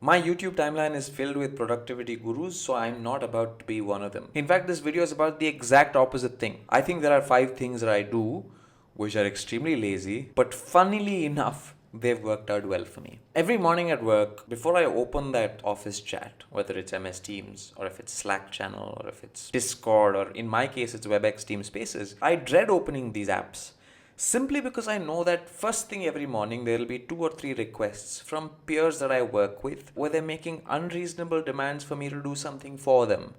My YouTube timeline is filled with productivity gurus, so I'm not about to be one of them. In fact, this video is about the exact opposite thing. I think there are 5 things that I do which are extremely lazy, but funnily enough, they've worked out well for me. Every morning at work, before I open that office chat, whether it's MS Teams or if it's Slack channel or if it's Discord or in my case it's WebEx Team Spaces, I dread opening these apps. Simply because I know that first thing every morning there will be 2 or 3 requests from peers that I work with where they're making unreasonable demands for me to do something for them.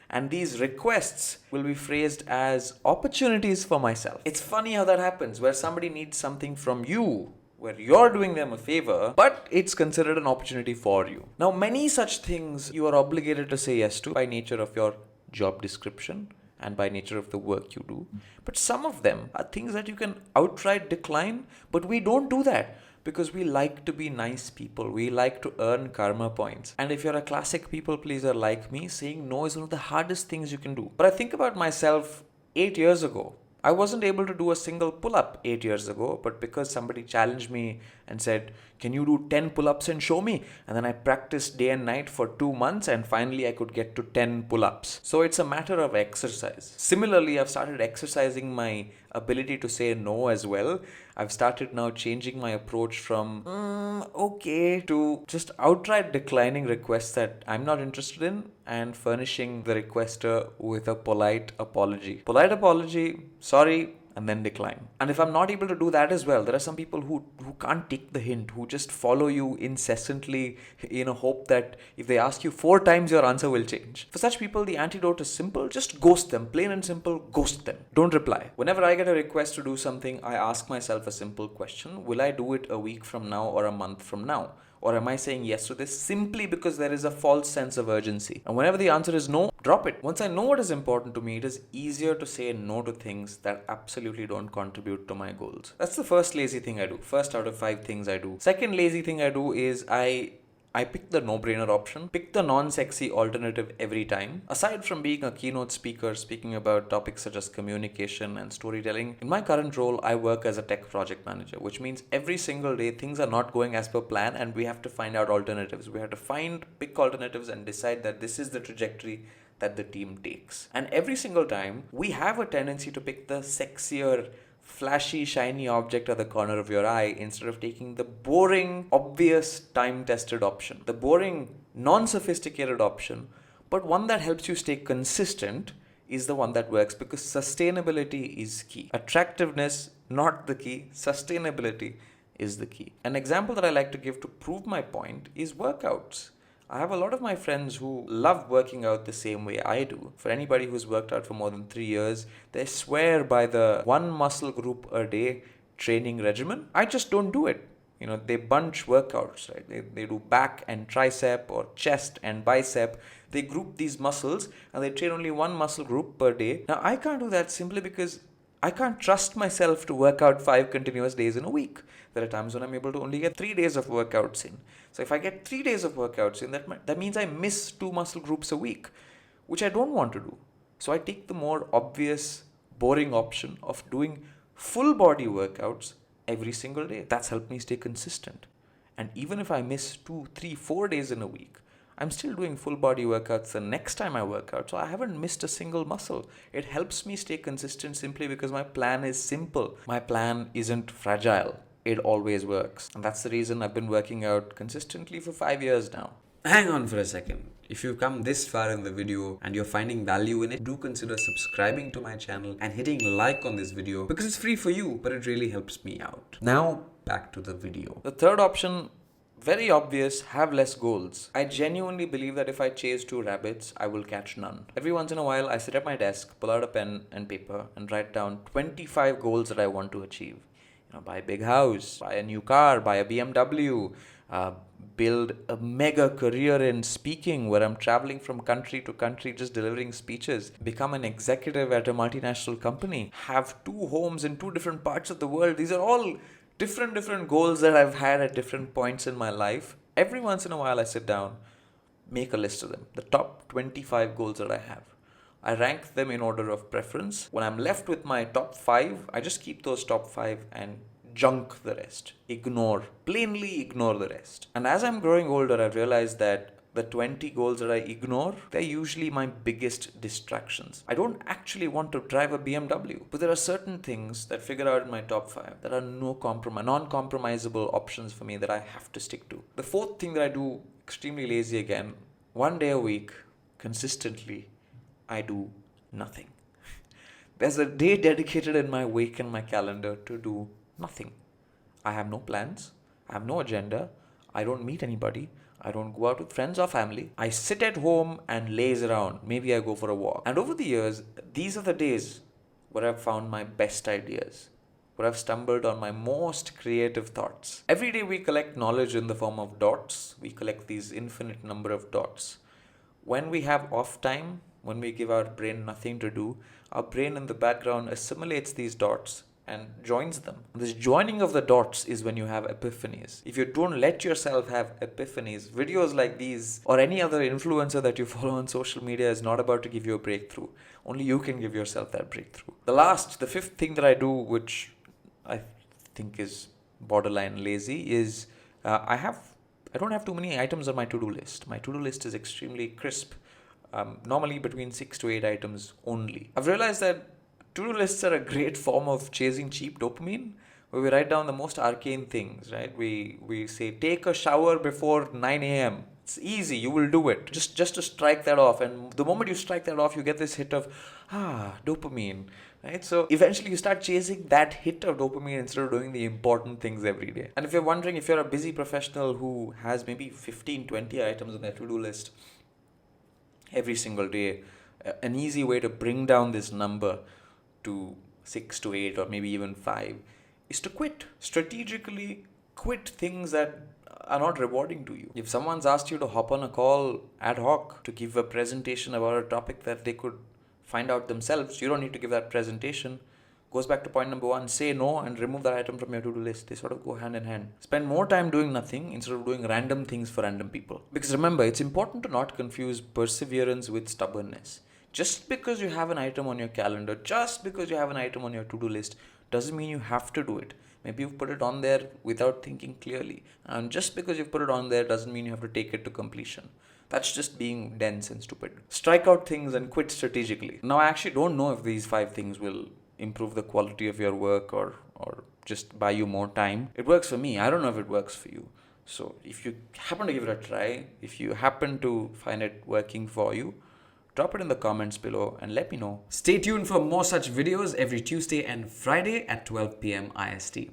And these requests will be phrased as opportunities for myself. It's funny how that happens, where somebody needs something from you, where you're doing them a favor, but it's considered an opportunity for you. Now, many such things you are obligated to say yes to by nature of your job description and by nature of the work you do. But some of them are things that you can outright decline, but we don't do that because we like to be nice people. We like to earn karma points. And if you're a classic people pleaser like me, saying no is one of the hardest things you can do. But I think about myself 8 years ago. I wasn't able to do a single pull up 8 years ago, but because somebody challenged me and said, "Can you do 10 pull ups and show me?" And then I practiced day and night for 2 months, and finally I could get to 10 pull ups. So it's a matter of exercise. Similarly, I've started exercising my ability to say no as well. I've started now changing my approach from okay to just outright declining requests that I'm not interested in and furnishing the requester with a polite apology. Polite apology, sorry, and then decline. And if I'm not able to do that as well, there are some people who can't take the hint, who just follow you incessantly in a hope that if they ask you 4 times, your answer will change. For such people, the antidote is simple. Just ghost them. Plain and simple, ghost them. Don't reply. Whenever I get a request to do something, I ask myself a simple question. Will I do it a week from now or a month from now? Or am I saying yes to this simply because there is a false sense of urgency? And whenever the answer is no, drop it. Once I know what is important to me, it is easier to say no to things that absolutely don't contribute to my goals. That's the first lazy thing I do. First out of 5 things I do. Second lazy thing I do is I pick the no-brainer option, pick the non-sexy alternative every time. Aside from being a keynote speaker, speaking about topics such as communication and storytelling, in my current role, I work as a tech project manager, which means every single day things are not going as per plan and we have to find out alternatives. We have to pick alternatives and decide that this is the trajectory that the team takes. And every single time, we have a tendency to pick the sexier, flashy, shiny object at the corner of your eye instead of taking the boring, obvious, time-tested option. The boring, non-sophisticated option, but one that helps you stay consistent is the one that works because sustainability is key. Attractiveness, not the key. Sustainability is the key. An example that I like to give to prove my point is workouts. I have a lot of my friends who love working out the same way I do. For anybody who's worked out for more than 3 years, they swear by the one muscle group a day training regimen. I just don't do it. They bunch workouts, right? They do back and tricep or chest and bicep. They group these muscles and they train only one muscle group per day. Now, I can't do that simply because I can't trust myself to work out 5 continuous days in a week. There are times when I'm able to only get 3 days of workouts in. So if I get 3 days of workouts in, that means I miss 2 muscle groups a week, which I don't want to do. So I take the more obvious, boring option of doing full body workouts every single day. That's helped me stay consistent. And even if I miss 2, 3, 4 days in a week, I'm still doing full body workouts the next time I work out. So I haven't missed a single muscle. It helps me stay consistent simply because my plan is simple. My plan isn't fragile. It always works. And that's the reason I've been working out consistently for 5 years now. Hang on for a second. If you've come this far in the video and you're finding value in it, do consider subscribing to my channel and hitting like on this video because it's free for you, but it really helps me out. Now, back to the video. The third option, very obvious, have less goals. I genuinely believe that if I chase 2 rabbits, I will catch none. Every once in a while, I sit at my desk, pull out a pen and paper, and write down 25 goals that I want to achieve. Buy a big house, buy a new car, buy a BMW, build a mega career in speaking where I'm traveling from country to country just delivering speeches, become an executive at a multinational company, have 2 homes in 2 different parts of the world. These are all different goals that I've had at different points in my life. Every once in a while I sit down, make a list of them, the top 25 goals that I have. I rank them in order of preference. When I'm left with my top 5, I just keep those top 5 and junk the rest. Plainly ignore the rest. And as I'm growing older, I've realized that the 20 goals that I ignore, they're usually my biggest distractions. I don't actually want to drive a BMW, but there are certain things that figure out in my top 5 that are non-compromisable options for me that I have to stick to. The fourth thing that I do, extremely lazy again, one day a week, consistently, I do nothing. There's a day dedicated in my week and my calendar to do nothing. I have no plans. I have no agenda. I don't meet anybody. I don't go out with friends or family. I sit at home and laze around. Maybe I go for a walk. And over the years, these are the days where I've found my best ideas, where I've stumbled on my most creative thoughts. Every day we collect knowledge in the form of dots. We collect these infinite number of dots. When we have off time, when we give our brain nothing to do, our brain in the background assimilates these dots and joins them. This joining of the dots is when you have epiphanies. If you don't let yourself have epiphanies, videos like these or any other influencer that you follow on social media is not about to give you a breakthrough. Only you can give yourself that breakthrough. The fifth thing that I do, which I think is borderline lazy, is I don't have too many items on my to-do list. My to-do list is extremely crisp. Normally between 6 to 8 items only. I've realized that to-do lists are a great form of chasing cheap dopamine, where we write down the most arcane things, right? We say, take a shower before 9 a.m. It's easy, you will do it. Just to strike that off. And the moment you strike that off, you get this hit of, dopamine, right? So eventually you start chasing that hit of dopamine instead of doing the important things every day. And if you're wondering, if you're a busy professional who has maybe 15, 20 items on their to-do list every single day, an easy way to bring down this number to 6 to 8 or maybe even 5 is to quit. Strategically quit things that are not rewarding to you. If someone's asked you to hop on a call ad hoc to give a presentation about a topic that they could find out themselves, you don't need to give that presentation. Goes back to point number 1, say no and remove that item from your to-do list. They sort of go hand in hand. Spend more time doing nothing instead of doing random things for random people. Because remember, it's important to not confuse perseverance with stubbornness. Just because you have an item on your calendar, just because you have an item on your to-do list, doesn't mean you have to do it. Maybe you've put it on there without thinking clearly. And just because you've put it on there doesn't mean you have to take it to completion. That's just being dense and stupid. Strike out things and quit strategically. Now, I actually don't know if these 5 things will improve the quality of your work or just buy you more time. It works for me. I don't know if it works for you. So if you happen to give it a try, if you happen to find it working for you, drop it in the comments below and let me know. Stay tuned for more such videos every Tuesday and Friday at 12 p.m. IST.